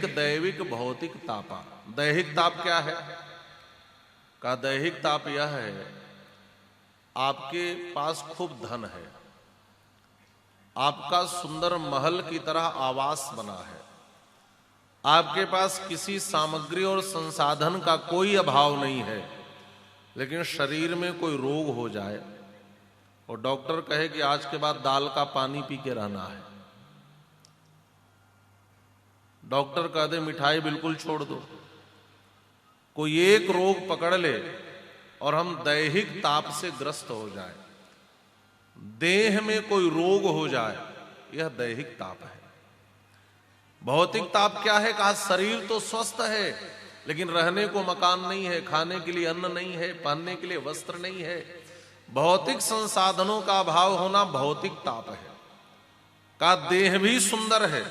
दैहिक दैविक भौतिक तापा। दैहिक ताप क्या है? का दैहिक ताप यह है, आपके पास खूब धन है, आपका सुंदर महल की तरह आवास बना है, आपके पास किसी सामग्री और संसाधन का कोई अभाव नहीं है, लेकिन शरीर में कोई रोग हो जाए और डॉक्टर कहे कि आज के बाद दाल का पानी पी के रहना है, डॉक्टर कह दे मिठाई बिल्कुल छोड़ दो, कोई एक रोग पकड़ ले और हम दैहिक ताप से ग्रस्त हो जाए, देह में कोई रोग हो जाए, यह दैहिक ताप है। भौतिक ताप क्या है? कहा शरीर तो स्वस्थ है, लेकिन रहने को मकान नहीं है, खाने के लिए अन्न नहीं है, पहनने के लिए वस्त्र नहीं है, भौतिक संसाधनों का अभाव होना भौतिक ताप है। का देह भी सुंदर है,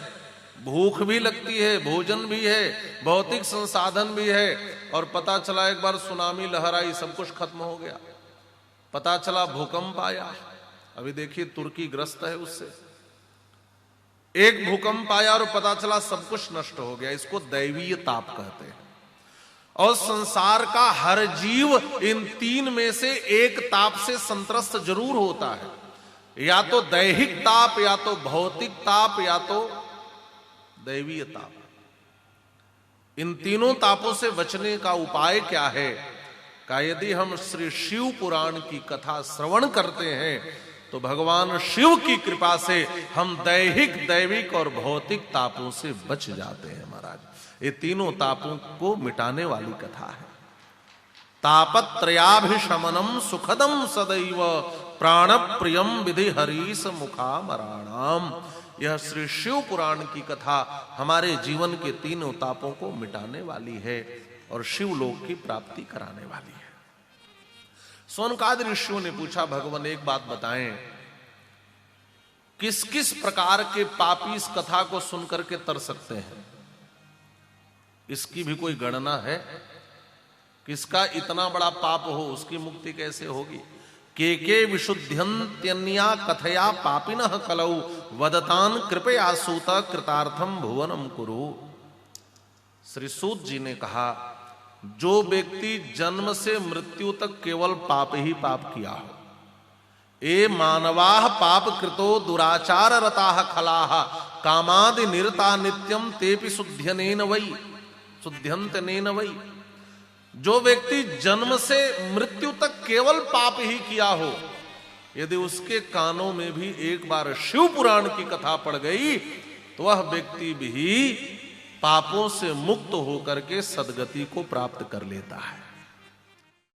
भूख भी लगती है, भोजन भी है, भौतिक संसाधन भी है, और पता चला एक बार सुनामी लहर आई, सब कुछ खत्म हो गया। पता चला भूकंप आया, अभी देखिए तुर्की ग्रस्त है उससे, एक भूकंप आया और पता चला सब कुछ नष्ट हो गया। इसको दैवीय ताप कहते हैं। और संसार का हर जीव इन तीन में से एक ताप से संत्रस्त जरूर होता है, या तो दैहिक ताप, या तो भौतिक ताप, या तो दैवीय ताप। इन तीनों तापों से बचने का उपाय क्या है? का यदि हम श्री शिव पुराण की कथा श्रवण करते हैं तो भगवान शिव की कृपा से हम दैहिक दैविक और भौतिक तापों से बच जाते हैं। महाराज, ये तीनों तापों को मिटाने वाली कथा है। तापत्रयाभिशमनम सुखदम सदैव प्राण प्रियम विधि हरीश मुखामराणाम। यह श्री शिव पुराण की कथा हमारे जीवन के तीनों तापों को मिटाने वाली है और शिवलोक की प्राप्ति कराने वाली है। सोनकादि ऋषियों ने पूछा, भगवान एक बात बताएं, किस किस प्रकार के पापी इस कथा को सुनकर के तर सकते हैं? इसकी भी कोई गणना है? किसका इतना बड़ा पाप हो उसकी मुक्ति कैसे होगी? के विशुद्ध्यन्त्यन्या कथया पापिनः कलौ वदतान कृपया सूत कृतार्थम भुवनम कुरु। श्री सूत जी ने कहा, जो व्यक्ति जन्म से मृत्यु तक केवल पाप ही पाप किया हो, ए मानवाः पाप कृतो दुराचार रताः खलाः कामादि निरता नित्यम तेपि शुद्ध्यनेन वै शुद्ध्यन्त्यनेन वै। जो व्यक्ति जन्म से मृत्यु तक केवल पाप ही किया हो, यदि उसके कानों में भी एक बार शिव पुराण की कथा पड़ गई तो वह व्यक्ति भी पापों से मुक्त होकर के सदगति को प्राप्त कर लेता है।